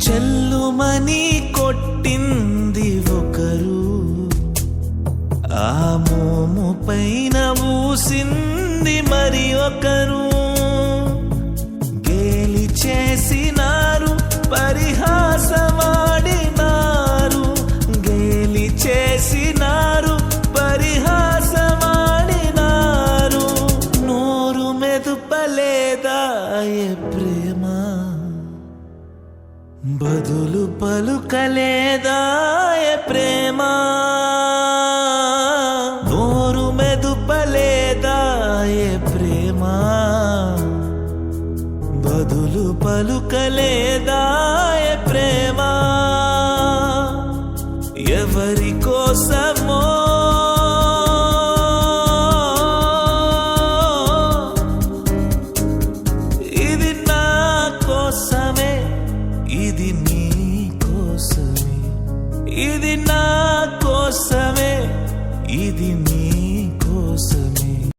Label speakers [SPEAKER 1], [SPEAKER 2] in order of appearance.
[SPEAKER 1] చెల్లుమని కొట్టింది ఒకరు, ఆ మోము పైన ఊసింది మరి ఒకరు. గేలి చేసినారు, పరిహాసమాడినారు, గేలి చేసినారు, పరిహాసమాడినారు. నోరు మెదుపలేదా ప్రేమ, బదులు పలుకలేదా ప్రేమ. నోరు మెదుపలేదా ప్రేమ, బదులు పలుకలేదా ప్రేమ. ఎవరి కోసమో ఇది నా కోసమే, ఇది నీ కోసమే, ఇది నా కోసమే, ఇది నీ కోసమే.